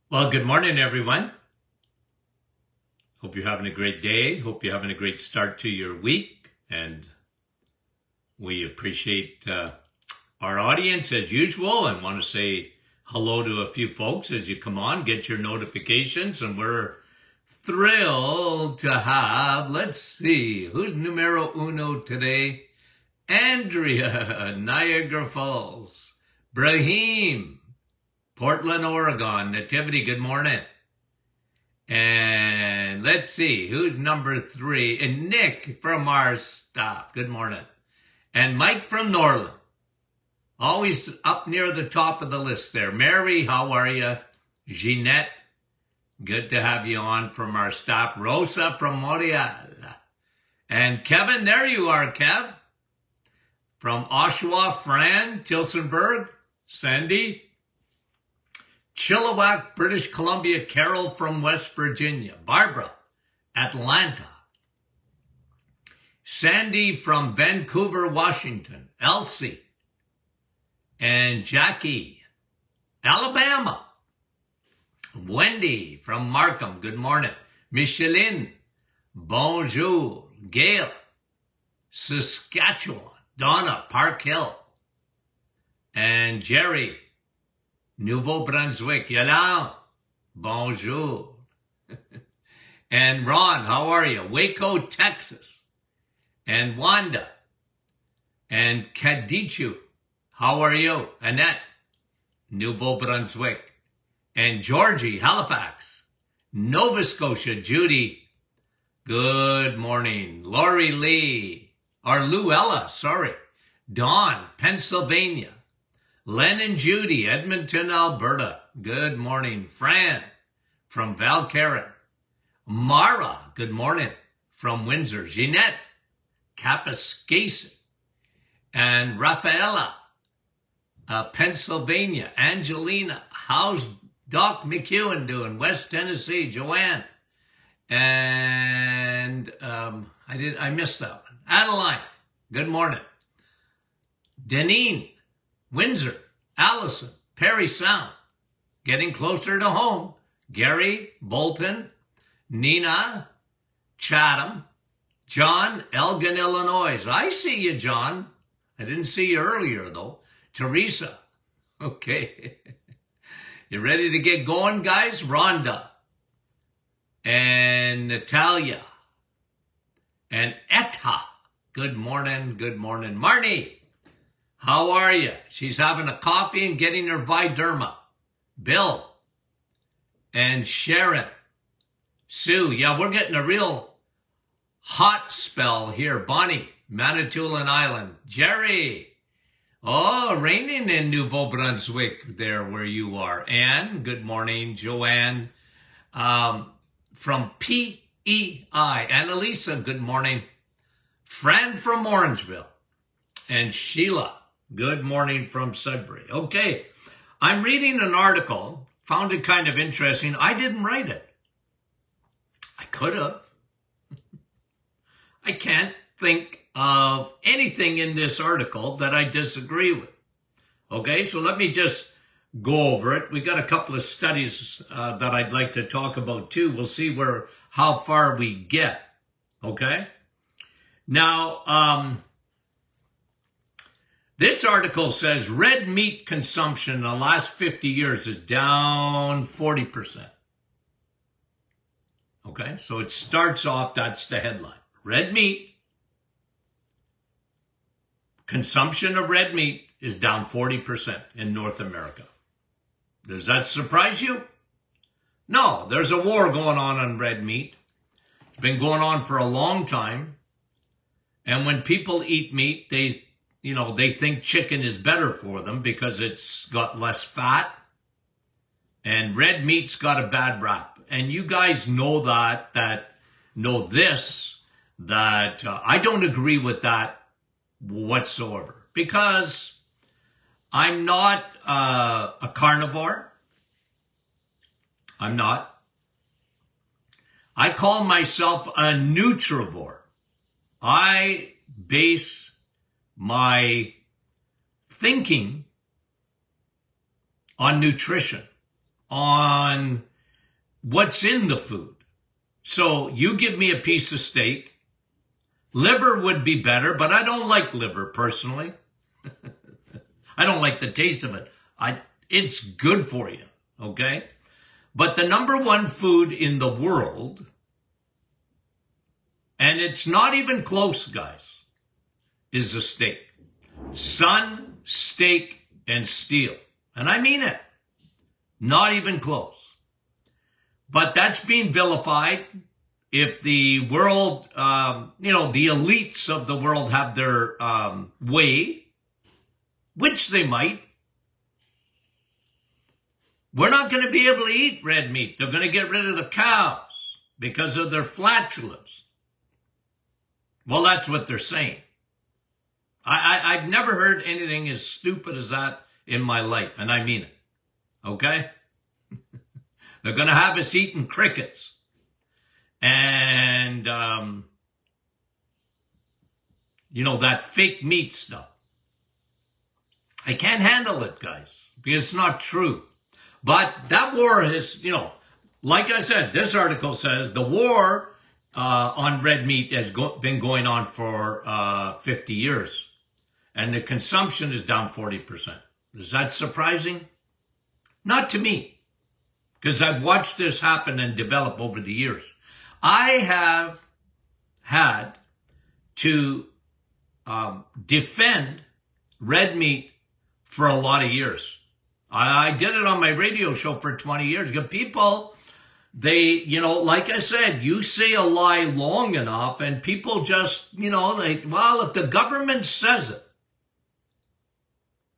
Well, good morning, everyone. Hope you're having a great day. Hope you're having a great start to your week. And we appreciate our audience as usual and want to say hello to a few folks as you come on, get your notifications. And we're thrilled to have, let's see, who's numero uno today? Andrea, Niagara Falls. Brahim, Portland, Oregon. Nativity, good morning. And let's see, who's number 3? And Nick from our staff, good morning. And Mike from Norland, always up near the top of the list there. Mary, how are you? Jeanette, good to have you on from our staff. Rosa from Montreal. And Kevin, there you are, Kev. From Oshawa, Fran, Tilsonburg, Sandy. Chilliwack, British Columbia, Carol from West Virginia, Barbara, Atlanta, Sandy from Vancouver, Washington, Elsie, and Jackie, Alabama, Wendy from Markham, good morning, Micheline, bonjour, Gail, Saskatchewan, Donna, Park Hill, and Jerry, Nouveau-Brunswick, Yala, bonjour. And Ron, how are you? Waco, Texas. And Wanda. And Kadichu, how are you? Annette, Nouveau-Brunswick. And Georgie, Halifax. Nova Scotia, Judy, good morning. Lori Lee, or Luella, sorry. Dawn, Pennsylvania. Len and Judy, Edmonton, Alberta. Good morning. Fran from Valcarron. Mara, good morning, from Windsor. Jeanette, Kapuskasing. And Rafaela, Pennsylvania. Angelina, how's Doc McEwen doing? West Tennessee. Joanne. And I missed that one. Adeline, good morning. Deneen, Windsor, Allison, Perry Sound, getting closer to home. Gary, Bolton, Nina, Chatham, John, Elgin, Illinois. I see you, John. I didn't see you earlier, though. Teresa, okay. You ready to get going, guys? Rhonda, and Natalia, and Etta. Good morning, good morning. Marnie, how are you? She's having a coffee and getting her Viderma. Bill and Sharon. Sue, yeah, we're getting a real hot spell here. Bonnie, Manitoulin Island. Jerry, oh, raining in Nouveau-Brunswick there where you are. Anne, good morning. Joanne from PEI. Annalisa, good morning. Fran from Orangeville. And Sheila, good morning from Sudbury. Okay, I'm reading an article, found it kind of interesting. I didn't write it. I could have. I can't think of anything in this article that I disagree with. Okay, so let me just go over it. We got a couple of studies that I'd like to talk about too. We'll see how far we get. Okay, now, this article says red meat consumption in the last 50 years is down 40%. Okay, so it starts off, that's the headline. Red meat, consumption of red meat is down 40% in North America. Does that surprise you? No, there's a war going on red meat. It's been going on for a long time. And when people eat meat, they think chicken is better for them because it's got less fat. And red meat's got a bad rap. And you guys know that I don't agree with that whatsoever. Because I'm not a carnivore. I'm not. I call myself a nutrivore. I base my thinking on nutrition. on what's in the food. So you give me a piece of steak. Liver would be better, but I don't like liver personally. I don't like the taste of it. It's good for you, okay? But the number one food in the world, and it's not even close, guys, is a steak. Sun, steak, and steel. And I mean it. Not even close. But that's being vilified. If the world, the elites of the world have their way, which they might, we're not going to be able to eat red meat. They're going to get rid of the cows because of their flatulence. Well, that's what they're saying. I've never heard anything as stupid as that in my life, and I mean it. Okay? They're going to have us eating crickets. And, that fake meat stuff. I can't handle it, guys, because it's not true. But that war is, like I said, this article says the war on red meat has been going on for 50 years. And the consumption is down 40%. Is that surprising? Not to me, because I've watched this happen and develop over the years. I have had to defend red meat for a lot of years. I did it on my radio show for 20 years. People, they, like I said, you say a lie long enough and people just, if the government says it,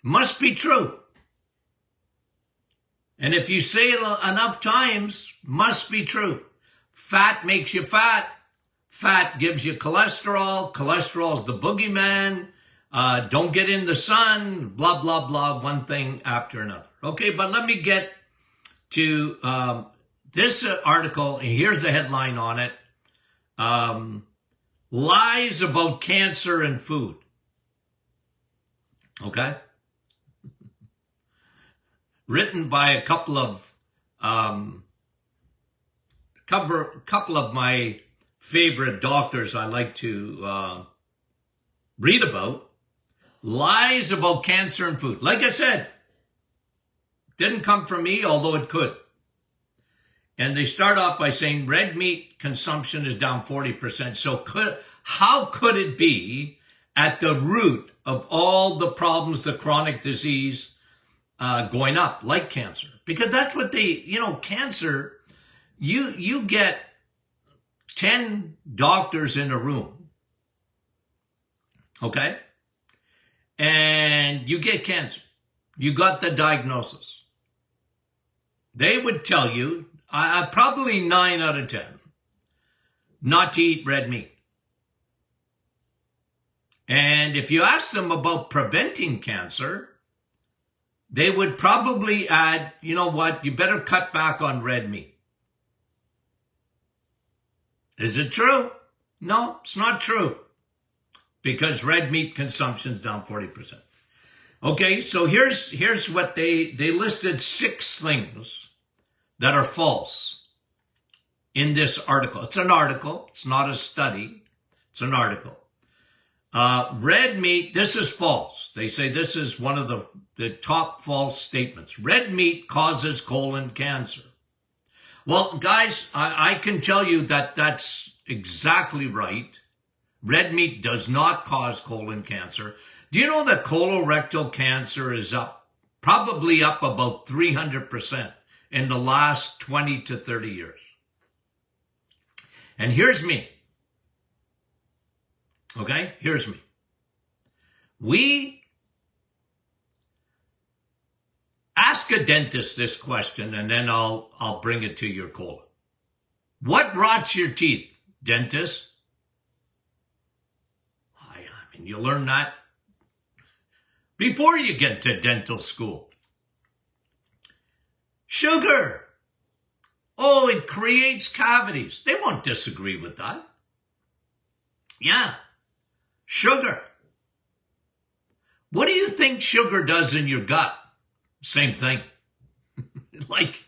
must be true. And if you say it enough times, must be true. Fat makes you fat. Fat gives you cholesterol. Cholesterol's the boogeyman. Don't get in the sun. Blah, blah, blah. One thing after another. Okay, but let me get to this article. Here's the headline on it. Lies about cancer and food. Okay? Written by a couple of my favorite doctors I like to read about. Lies about cancer and food. Like I said, didn't come from me, although it could. And they start off by saying red meat consumption is down 40%. So how could it be at the root of all the problems, the chronic disease going up, like cancer? Because that's what cancer, you get 10 doctors in a room, okay? And you get cancer. You got the diagnosis. They would tell you, probably 9 out of 10, not to eat red meat. And if you ask them about preventing cancer, they would probably add, you know what, you better cut back on red meat. Is it true? No, it's not true. Because red meat consumption is down 40%. Okay, so here's what they listed 6 things that are false in this article. It's an article. It's not a study. It's an article. Red meat, this is false. They say this is one of the top false statements. Red meat causes colon cancer. Well, guys, I can tell you that that's exactly right. Red meat does not cause colon cancer. Do you know that colorectal cancer is probably up about 300% in the last 20 to 30 years? And here's me. Okay, here's me. We ask a dentist this question, and then I'll bring it to your colon. What rots your teeth, dentist? I mean, you learn that before you get to dental school. Sugar. Oh, it creates cavities. They won't disagree with that. Yeah. Sugar. What do you think sugar does in your gut? Same thing. Like,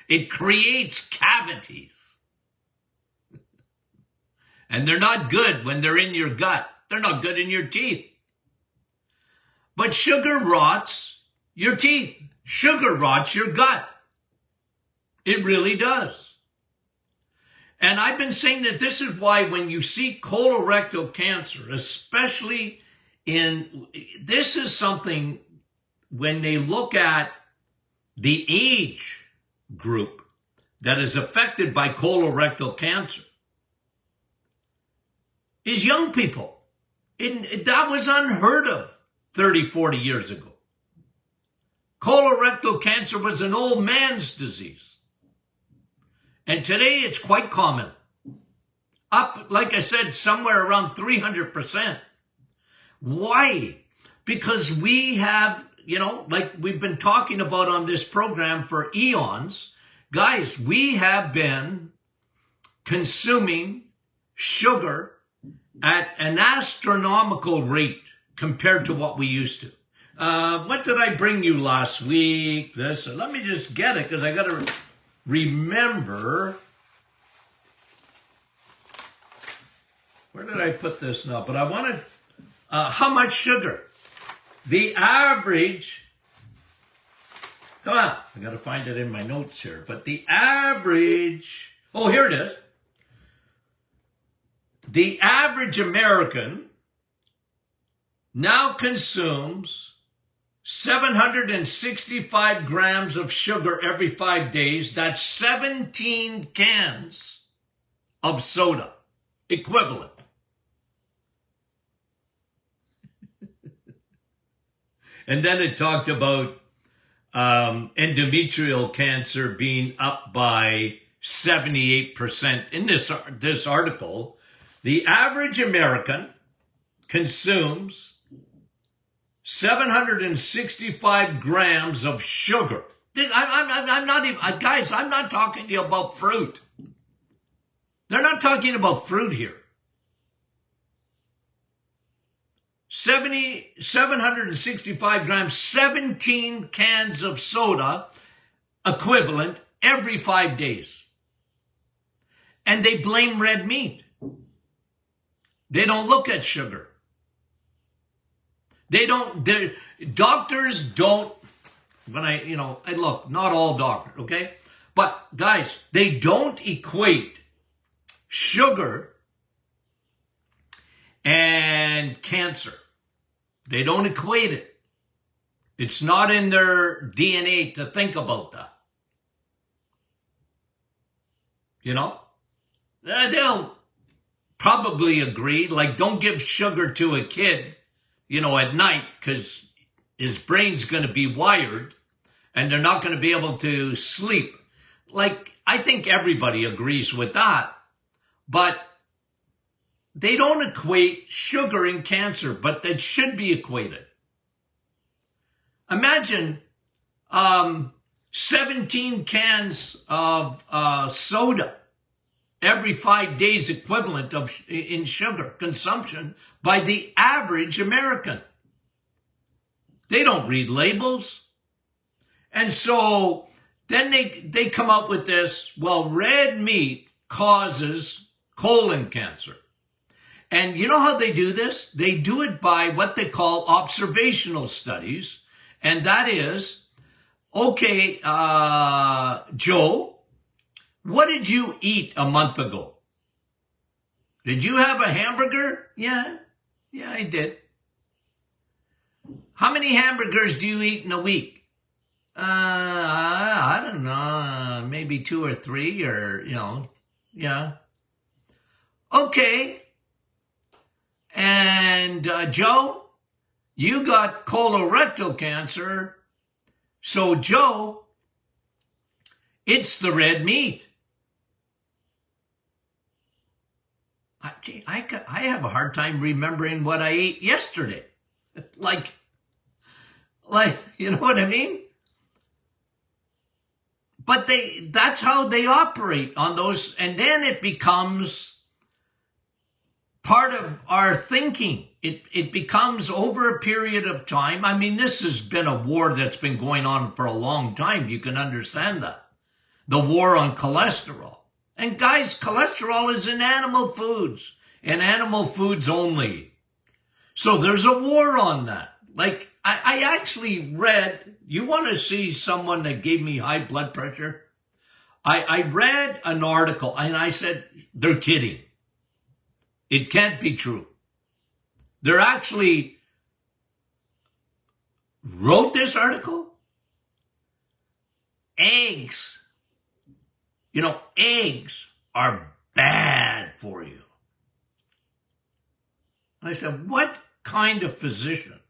It creates cavities. And they're not good when they're in your gut. They're not good in your teeth. But sugar rots your teeth. Sugar rots your gut. It really does. And I've been saying that this is why when you see colorectal cancer, especially this is something when they look at the age group that is affected by colorectal cancer, is young people. That was unheard of 30, 40 years ago. Colorectal cancer was an old man's disease. And today it's quite common. Up, like I said, somewhere around 300%. Why? Because we have, like we've been talking about on this program for eons, guys, we have been consuming sugar at an astronomical rate compared to what we used to. What did I bring you last week? Let me just get it because I got to remember. Where did I put this now? But I wanted, how much sugar? The average, come on, I got to find it in my notes here. But the average, oh, here it is. The average American now consumes 765 grams of sugar every 5 days. That's 17 cans of soda equivalent. And then it talked about endometrial cancer being up by 78% in this article. The average American consumes 765 grams of sugar. I'm not even, guys, I'm not talking to you about fruit. They're not talking about fruit here. 765 grams, 17 cans of soda equivalent every 5 days. And they blame red meat. They don't look at sugar. Doctors don't, look, not all doctors, okay? But guys, they don't equate sugar and cancer. They don't equate it. It's not in their DNA to think about that. They'll probably agree, like don't give sugar to a kid, at night because his brain's going to be wired and they're not going to be able to sleep. Like, I think everybody agrees with that, but they don't equate sugar and cancer, but that should be equated. Imagine 17 cans of soda every 5 days equivalent in sugar consumption by the average American. They don't read labels. And so then they come up with this, well, red meat causes colon cancer. And you know how they do this? They do it by what they call observational studies. And that is, okay, Joe, what did you eat a month ago? Did you have a hamburger? Yeah, I did. How many hamburgers do you eat in a week? I don't know, maybe 2 or 3 or, yeah. Okay. And Joe, you got colorectal cancer. So Joe, it's the red meat. I have a hard time remembering what I ate yesterday. like, you know what I mean? But that's how they operate on those. And then it becomes part of our thinking. It becomes over a period of time. I mean, this has been a war that's been going on for a long time. You can understand that. the war on cholesterol. And guys, cholesterol is in animal foods, and animal foods only. So there's a war on that. Like, I actually read, you want to see someone that gave me high blood pressure? I read an article and I said, they're kidding. It can't be true. They're actually wrote this article. Eggs, eggs are bad for you. And I said, what kind of physician?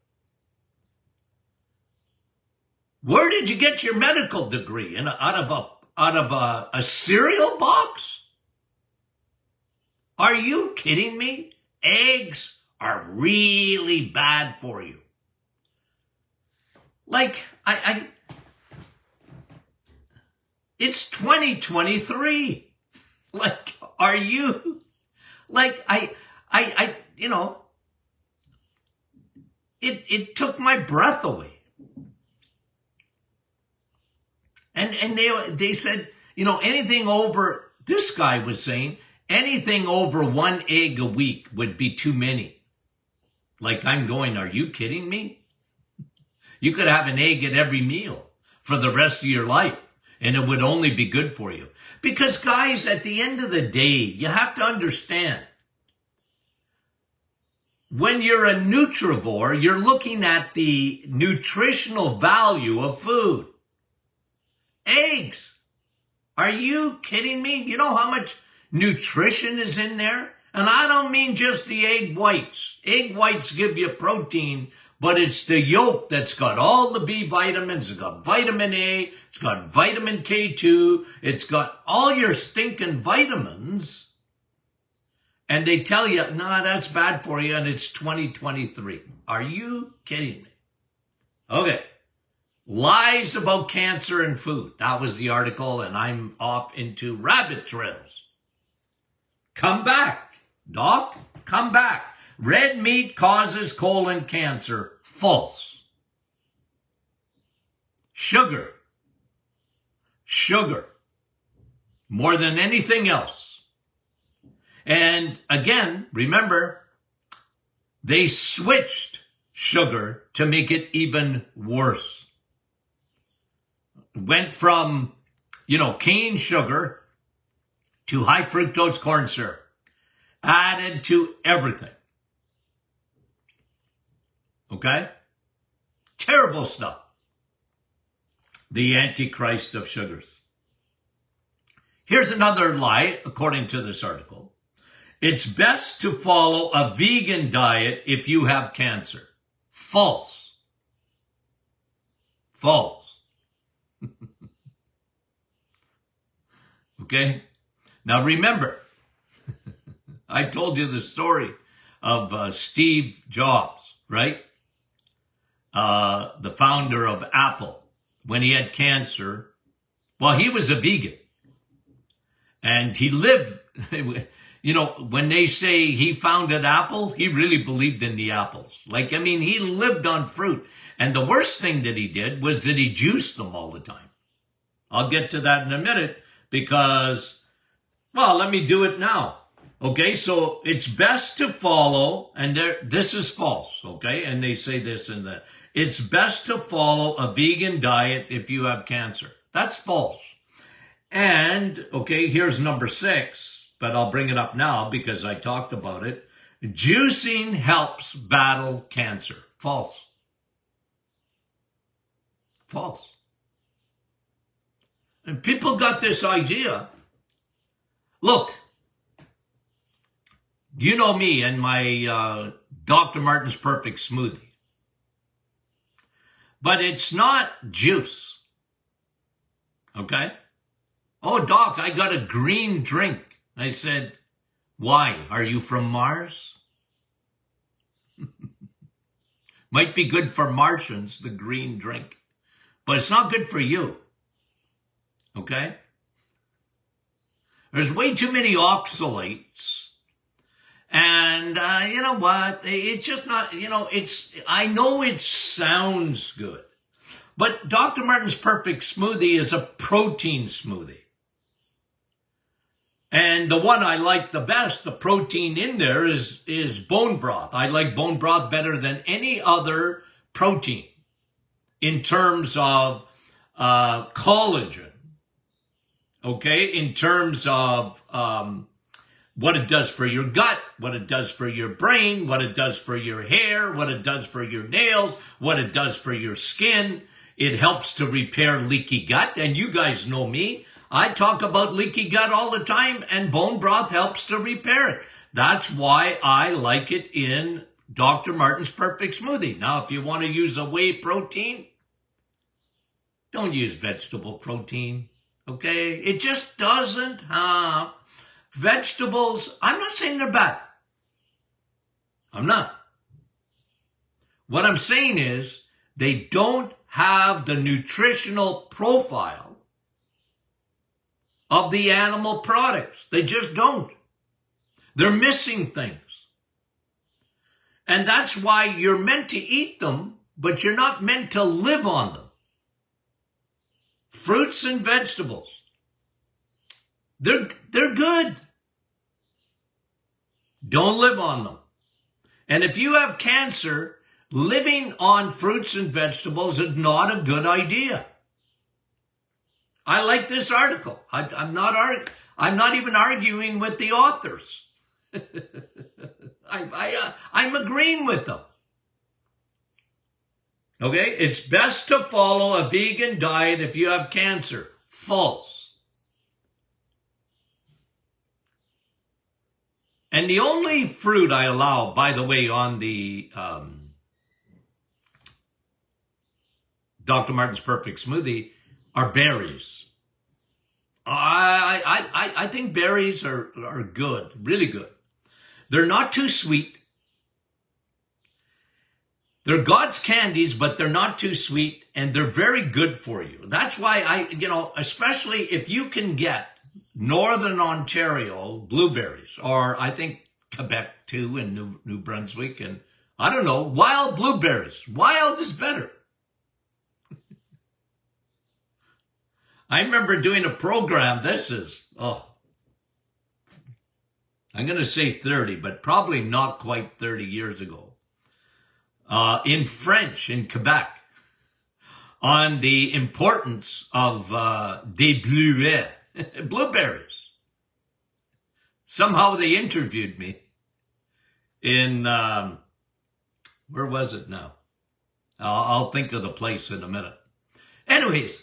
Where did you get your medical degree? Out of a cereal box? Are you kidding me? Eggs are really bad for you. Like, it's 2023. Like, are you, like, it took my breath away. And they said, anything over, this guy was saying, anything over 1 egg a week would be too many. Like, I'm going, are you kidding me? You could have an egg at every meal for the rest of your life, and it would only be good for you. Because, guys, at the end of the day, you have to understand, when you're a nutrivore, you're looking at the nutritional value of food. Eggs. Are you kidding me? You know how much nutrition is in there? And I don't mean just the egg whites. Egg whites give you protein, but it's the yolk that's got all the B vitamins. It's got vitamin A. It's got vitamin K2. It's got all your stinking vitamins. And they tell you, nah, that's bad for you, and it's 2023. Are you kidding me? Okay. Lies about cancer and food. That was the article, and I'm off into rabbit trails. Come back, Doc. Come back. Red meat causes colon cancer. False. Sugar. Sugar. More than anything else. And again, remember, they switched sugar to make it even worse. Went from, cane sugar to high fructose corn syrup. Added to everything. Okay? Terrible stuff. The Antichrist of sugars. Here's another lie, according to this article. It's best to follow a vegan diet if you have cancer. False. False. Okay? Now remember, I told you the story of Steve Jobs, right? The founder of Apple. When he had cancer, well, he was a vegan. And he lived, when they say he founded Apple, he really believed in the apples. He lived on fruit. And the worst thing that he did was that he juiced them all the time. I'll get to that in a minute because, let me do it now. Okay, so it's best to follow, and this is false, okay? And they say this and that. It's best to follow a vegan diet if you have cancer. That's false. And, okay, here's number 6, but I'll bring it up now because I talked about it. Juicing helps battle cancer. False. False. And people got this idea. Look, you know me and my Dr. Martin's Perfect Smoothie. But it's not juice. Okay? Oh, Doc, I got a green drink. I said, why? Are you from Mars? Might be good for Martians, the green drink. But it's not good for you. Okay? There's way too many oxalates. And you know what? It's just not, I know it sounds good. But Dr. Martin's Perfect Smoothie is a protein smoothie. And the one I like the best, the protein in there is bone broth. I like bone broth better than any other protein in terms of collagen, okay? In terms of what it does for your gut, what it does for your brain, what it does for your hair, what it does for your nails, what it does for your skin. It helps to repair leaky gut. And you guys know me. I talk about leaky gut all the time, and bone broth helps to repair it. That's why I like it in Dr. Martin's Perfect Smoothie. Now, if you want to use a whey protein, don't use vegetable protein, okay? It just doesn't have vegetables. I'm not saying they're bad. I'm not. What I'm saying is they don't have the nutritional profile of the animal products. They just don't. They're missing things. And that's why you're meant to eat them, but you're not meant to live on them. Fruits and vegetables. They're good. Don't live on them. And if you have cancer, living on fruits and vegetables is not a good idea. I like this article. I'm not even arguing with the authors. I'm agreeing with them. Okay, it's best to follow a vegan diet if you have cancer. False. And the only fruit I allow, by the way, on the Dr. Martin's Perfect Smoothie are berries. I think berries are good, really good. They're not too sweet. They're God's candies, but they're not too sweet, and they're very good for you. That's why especially if you can get Northern Ontario blueberries, or I think Quebec too, and New Brunswick, and I don't know, wild blueberries. Wild is better. I remember doing a program, I'm going to say 30, but probably not quite 30 years ago, in French in Quebec, on the importance of des bleuets, blueberries. Somehow they interviewed me in, where was it now? I'll think of the place in a minute. Anyways,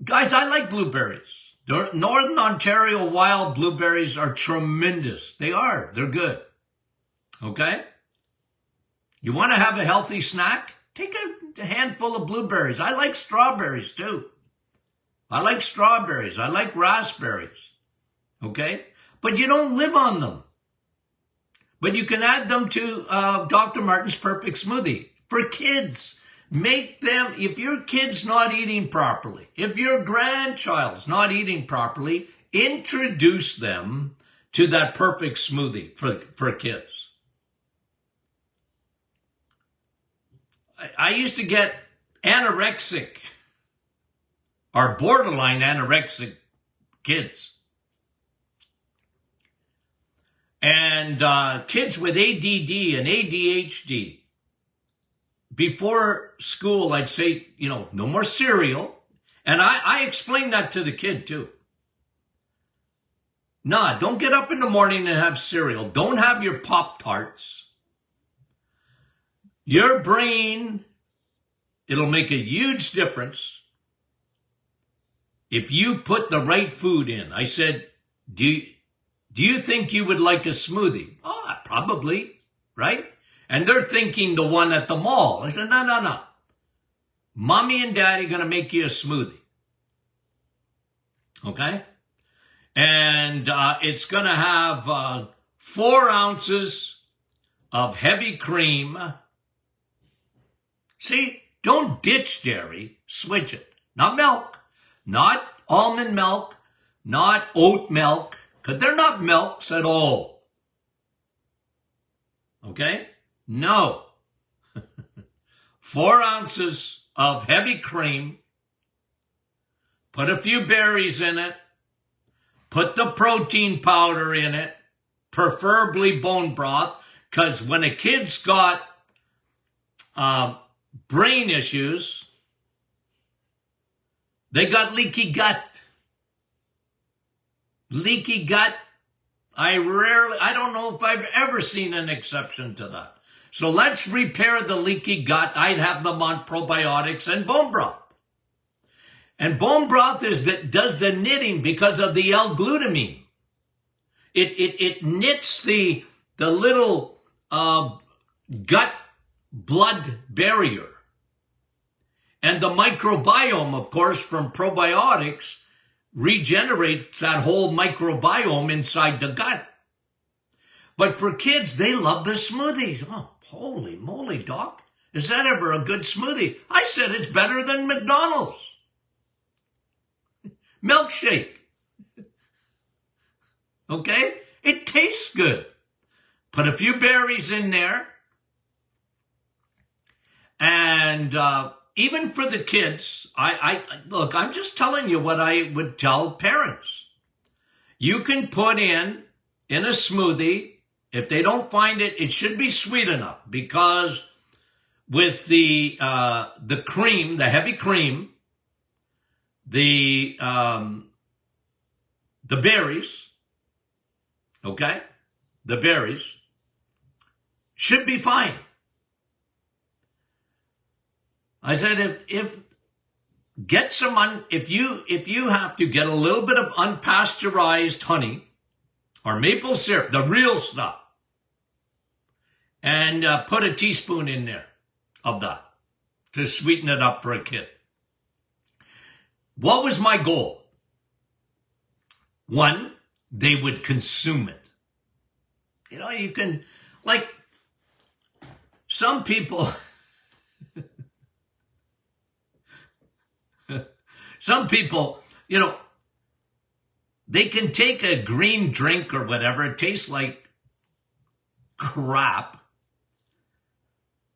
guys, I like blueberries. Northern Ontario wild blueberries are tremendous. They are. They're good. Okay? You want to have a healthy snack? Take a handful of blueberries. I like strawberries too. I like strawberries. I like raspberries. Okay? But you don't live on them. But you can add them to Dr. Martin's Perfect Smoothie. For kids, make them, if your kid's not eating properly, if your grandchild's not eating properly, introduce them to that perfect smoothie for kids. I used to get anorexic or borderline anorexic kids. And kids with ADD and ADHD. Before school, I'd say, no more cereal. And I explained that to the kid too. Nah, don't get up in the morning and have cereal. Don't have your Pop-Tarts. Your brain, it'll make a huge difference if you put the right food in. I said, do you think you would like a smoothie? Oh, probably, right? And they're thinking the one at the mall. I said, no. Mommy and Daddy are going to make you a smoothie. Okay? And it's going to have 4 ounces of heavy cream. See, don't ditch dairy. Switch it. Not milk. Not almond milk. Not oat milk. Because they're not milks at all. Okay? No. 4 ounces of heavy cream. Put a few berries in it. Put the protein powder in it, preferably bone broth, because when a kid's got brain issues, they got leaky gut. Leaky gut. I don't know if I've ever seen an exception to that. So let's repair the leaky gut. I'd have them on probiotics and bone broth. And bone broth does the knitting because of the L-glutamine. It knits the little gut blood barrier. And the microbiome, of course, from probiotics regenerates that whole microbiome inside the gut. But for kids, they love the smoothies. Oh, holy moly, Doc. Is that ever a good smoothie? I said it's better than McDonald's. Milkshake. Okay? It tastes good. Put a few berries in there. And even for the kids, look, I'm just telling you what I would tell parents. You can put in a smoothie. If they don't find it, it should be sweet enough, because with the cream, the heavy cream, the berries, okay, the berries should be fine. I said, if you have to get a little bit of unpasteurized honey or maple syrup, the real stuff, and put a teaspoon in there of that to sweeten it up for a kid. What was my goal? One, they would consume it. You know, you can, like, some people, you know, they can take a green drink or whatever, it tastes like crap,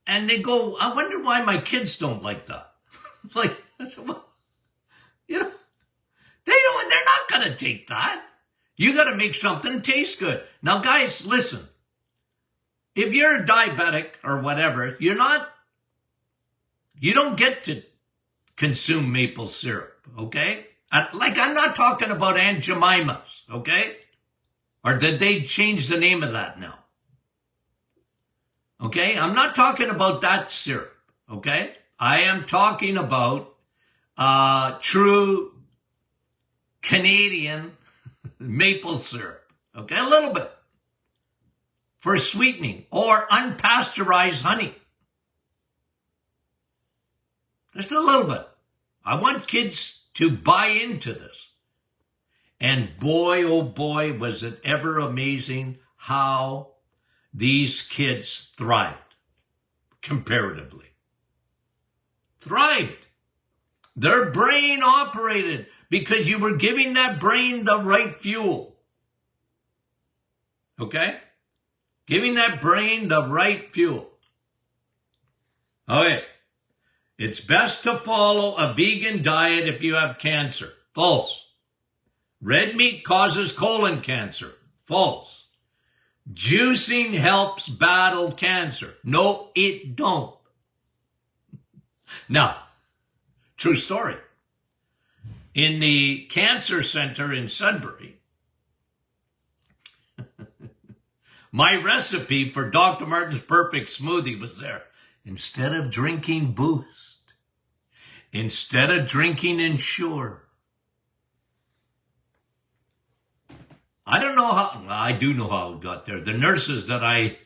and they go, I wonder why my kids don't like that. Like, you know, they're not going to take that. You got to make something taste good. Now, guys, listen. If you're a diabetic or whatever, you don't get to consume maple syrup, okay? Like, I'm not talking about Aunt Jemima's, okay? Or did they change the name of that now? Okay? I'm not talking about that syrup, okay? I am talking about true Canadian maple syrup, okay? A little bit for sweetening, or unpasteurized honey. Just a little bit. I want kids to buy into this. And boy, oh boy, was it ever amazing how these kids thrived, comparatively. Thrived. Their brain operated because you were giving that brain the right fuel. Okay? Giving that brain the right fuel. Okay. It's best to follow a vegan diet if you have cancer. False. Red meat causes colon cancer. False. Juicing helps battle cancer. No, it don't. Now, true story. In the cancer center in Sudbury, my recipe for Dr. Martin's perfect smoothie was there. Instead of drinking Boost, instead of drinking Ensure, I don't know how, I do know how it got there. The nurses that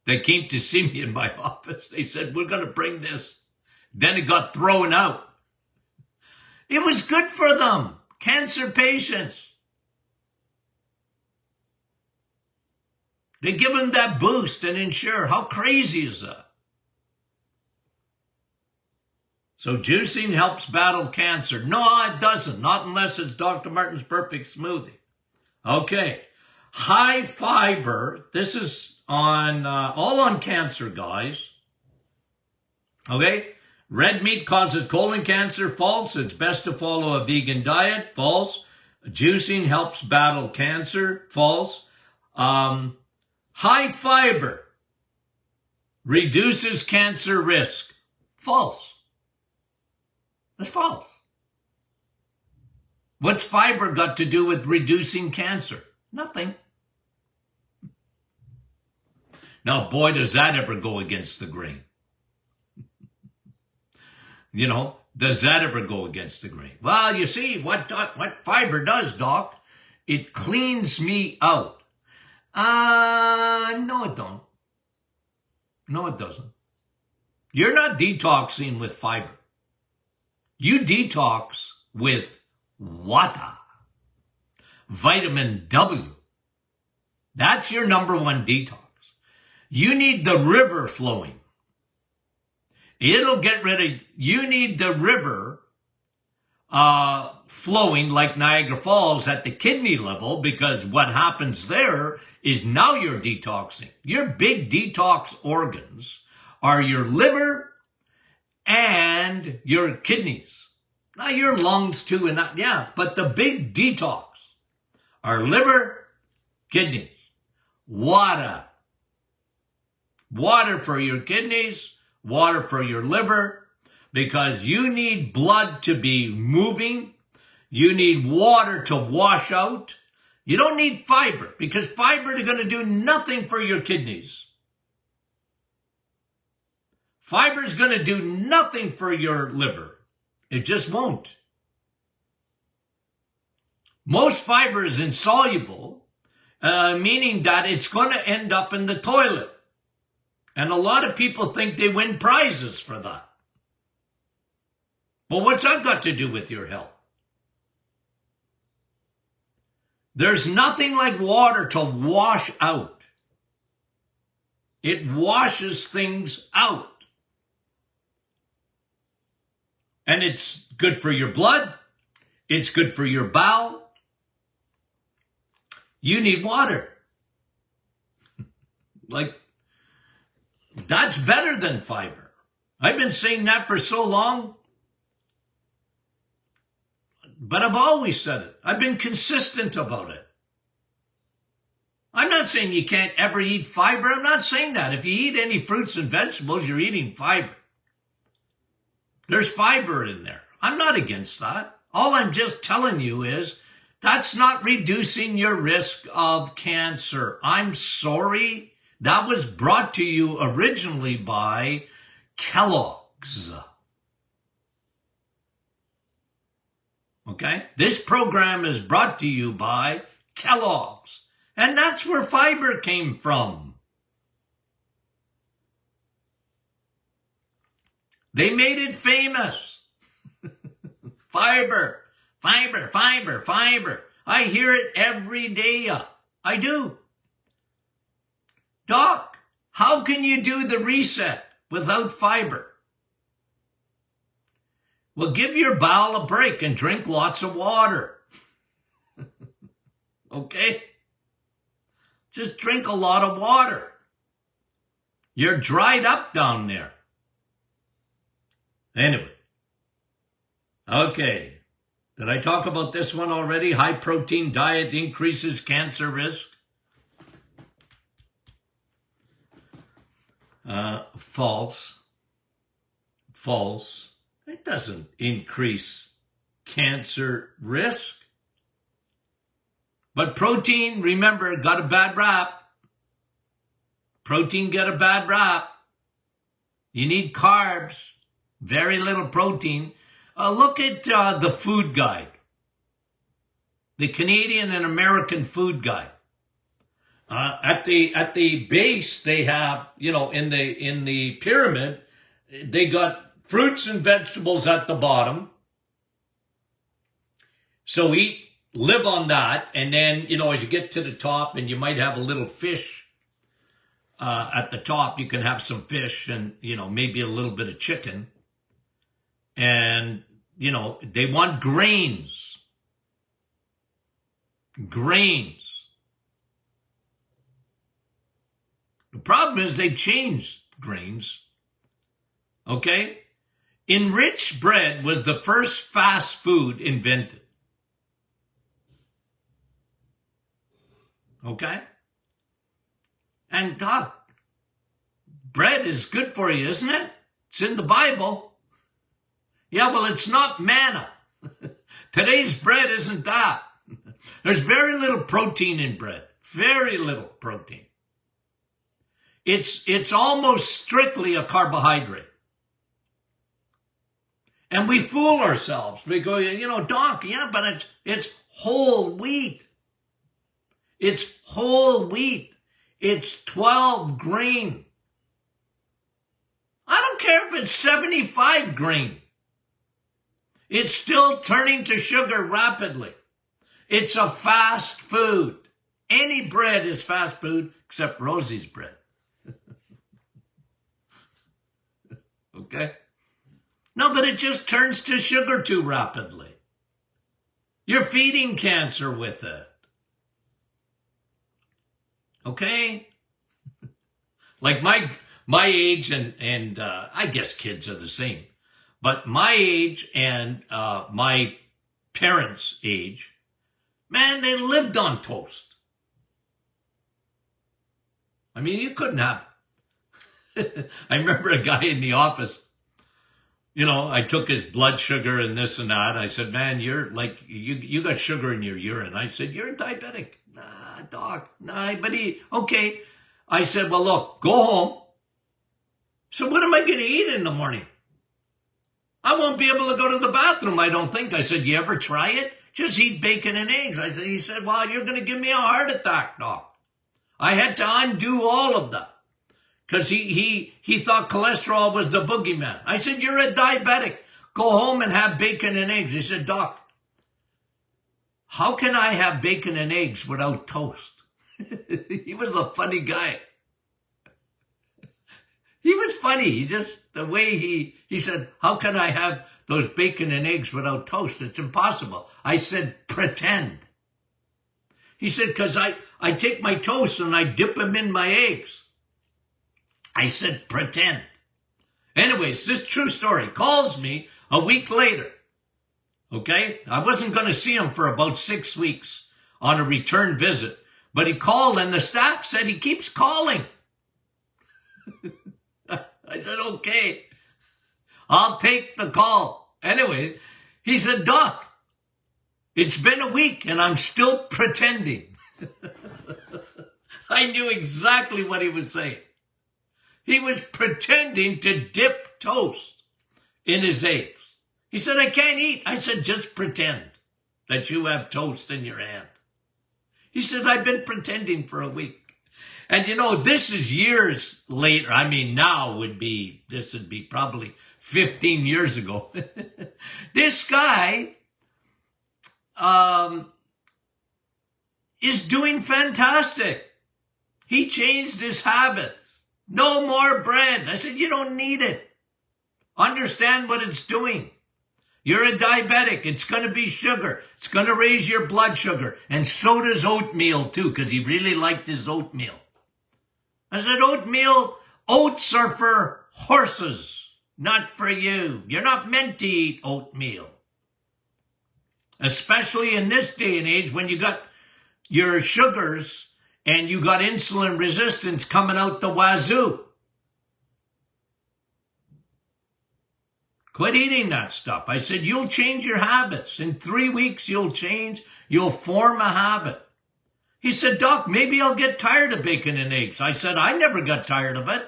came to see me in my office, they said, we're going to bring this. Then it got thrown out. It was good for them, cancer patients. They give them that Boost and Ensure. How crazy is that? So juicing helps battle cancer. No, it doesn't. Not unless it's Dr. Martin's perfect smoothie. Okay. High fiber. This is on all on cancer, guys. Okay. Red meat causes colon cancer. False. It's best to follow a vegan diet. False. Juicing helps battle cancer. False. High fiber reduces cancer risk. False. That's false. What's fiber got to do with reducing cancer? Nothing. Now, boy, does that ever go against the grain. You know, does that ever go against the grain? Well, you see, what fiber does, Doc, it cleans me out. No, it don't. No, it doesn't. You're not detoxing with fiber. You detox with water. Vitamin W. That's your number one detox. You need the river flowing. It'll get rid of, you need the river flowing like Niagara Falls at the kidney level, because what happens there is now you're detoxing. Your big detox organs are your liver and your kidneys. Now your lungs too, and that, yeah, but the big detox are liver, kidneys, water. Water for your kidneys, water for your liver, because you need blood to be moving. You need water to wash out. You don't need fiber, because fiber is going to do nothing for your kidneys. Fiber is going to do nothing for your liver. It just won't. Most fiber is insoluble, meaning that it's going to end up in the toilet. And a lot of people think they win prizes for that. But what's that got to do with your health? There's nothing like water to wash out. It washes things out. And it's good for your blood. It's good for your bowel. You need water. Like, that's better than fiber. I've been saying that for so long. But I've always said it. I've been consistent about it. I'm not saying you can't ever eat fiber. I'm not saying that. If you eat any fruits and vegetables, you're eating fiber. There's fiber in there. I'm not against that. All I'm just telling you is that's not reducing your risk of cancer. I'm sorry. That was brought to you originally by Kellogg's. Okay? This program is brought to you by Kellogg's. And that's where fiber came from. They made it famous. Fiber, fiber, fiber, fiber. I hear it every day. I do. Doc, how can you do the reset without fiber? Well, give your bowel a break and drink lots of water. Okay? Just drink a lot of water. You're dried up down there. Anyway. Okay. Did I talk about this one already? High protein diet increases cancer risk. False. False. It doesn't increase cancer risk. But protein, remember, got a bad rap. Protein got a bad rap. You need carbs. Very little protein. Look at the food guide. The Canadian and American food guide. At the base, they have, in the pyramid, they got fruits and vegetables at the bottom. So live on that. And then, as you get to the top, and you might have a little fish at the top, you can have some fish and, maybe a little bit of chicken. And, they want grains. Grains. The problem is they've changed grains. Okay? Enriched bread was the first fast food invented. Okay? And God, bread is good for you, isn't it? It's in the Bible. Yeah, well, it's not manna. Today's bread isn't that. There's very little protein in bread. Very little protein. It's almost strictly a carbohydrate. And we fool ourselves. We go, Doc, yeah, but it's whole wheat. It's whole wheat. It's 12 grain. I don't care if it's 75 grain. It's still turning to sugar rapidly. It's a fast food. Any bread is fast food except Rosie's bread. Okay? No, but it just turns to sugar too rapidly. You're feeding cancer with it. Okay? Like my age and I guess kids are the same. But my age and my parents' age, man, they lived on toast. I mean, you couldn't have. I remember a guy in the office, I took his blood sugar and this and that. I said, man, you're like, you got sugar in your urine. I said, you're diabetic. Nah, doc, nah, but okay. I said, well, look, go home. So what am I going to eat in the morning? I won't be able to go to the bathroom, I don't think. I said, you ever try it? Just eat bacon and eggs. He said, well, you're going to give me a heart attack, doc. I had to undo all of that because he thought cholesterol was the boogeyman. I said, you're a diabetic. Go home and have bacon and eggs. He said, doc, how can I have bacon and eggs without toast? He was a funny guy. He was funny. The way he said, how can I have those bacon and eggs without toast? It's impossible. I said, pretend. He said, because I take my toast and I dip them in my eggs. I said, pretend. Anyways, this true story. Calls me a week later. Okay? I wasn't going to see him for about 6 weeks on a return visit. But he called and the staff said he keeps calling. I said, okay, I'll take the call. Anyway, he said, doc, it's been a week and I'm still pretending. I knew exactly what he was saying. He was pretending to dip toast in his eggs. He said, I can't eat. I said, just pretend that you have toast in your hand. He said, I've been pretending for a week. And this is years later. I mean, this would be probably 15 years ago. This guy is doing fantastic. He changed his habits. No more bread. I said, you don't need it. Understand what it's doing. You're a diabetic. It's going to be sugar. It's going to raise your blood sugar. And so does oatmeal too, because he really liked his oatmeal. I said, oats are for horses, not for you. You're not meant to eat oatmeal. Especially in this day and age when you got your sugars and you got insulin resistance coming out the wazoo. Quit eating that stuff. I said, you'll change your habits. In 3 weeks, you'll form a habit. He said, doc, maybe I'll get tired of bacon and eggs. I said, I never got tired of it.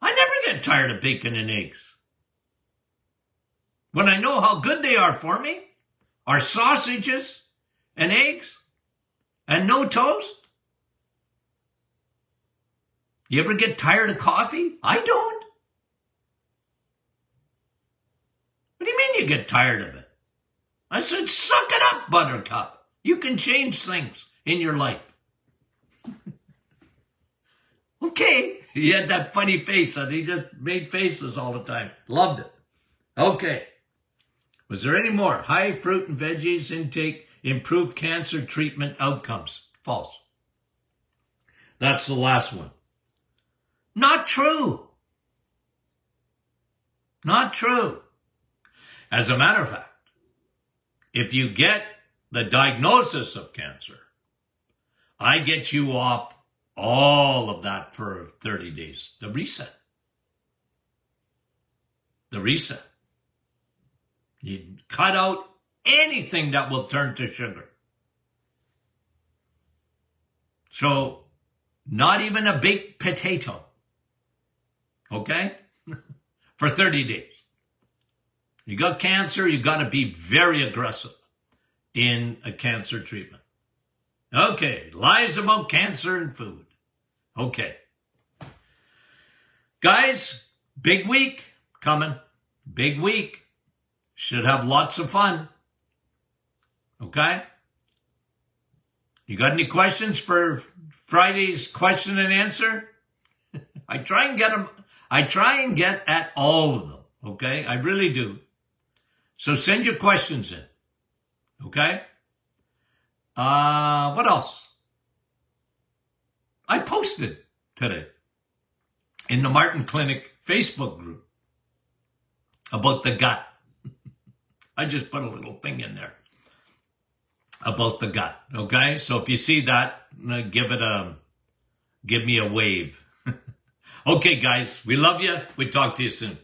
I never get tired of bacon and eggs. When I know how good they are for me, are sausages and eggs and no toast. You ever get tired of coffee? I don't. What do you mean you get tired of it? I said, suck it up, Buttercup. You can change things in your life. Okay. He had that funny face and he just made faces all the time. Loved it. Okay. Was there any more? High fruit and veggies intake improved cancer treatment outcomes. False. That's the last one. Not true. Not true. As a matter of fact, if you get the diagnosis of cancer, I get you off all of that for 30 days. The reset. The reset. You cut out anything that will turn to sugar. So, not even a baked potato. Okay? For 30 days. You got cancer, you got to be very aggressive in a cancer treatment. Okay, lies about cancer and food. Okay. Guys, big week coming. Big week. Should have lots of fun. Okay? You got any questions for Friday's question and answer? I try and get at all of them. Okay? I really do. So send your questions in. Okay? What else? I posted today in the Martin Clinic Facebook group about the gut. I just put a little thing in there about the gut. Okay? So if you see that, give me a wave. Okay, guys, we love you. We talk to you soon.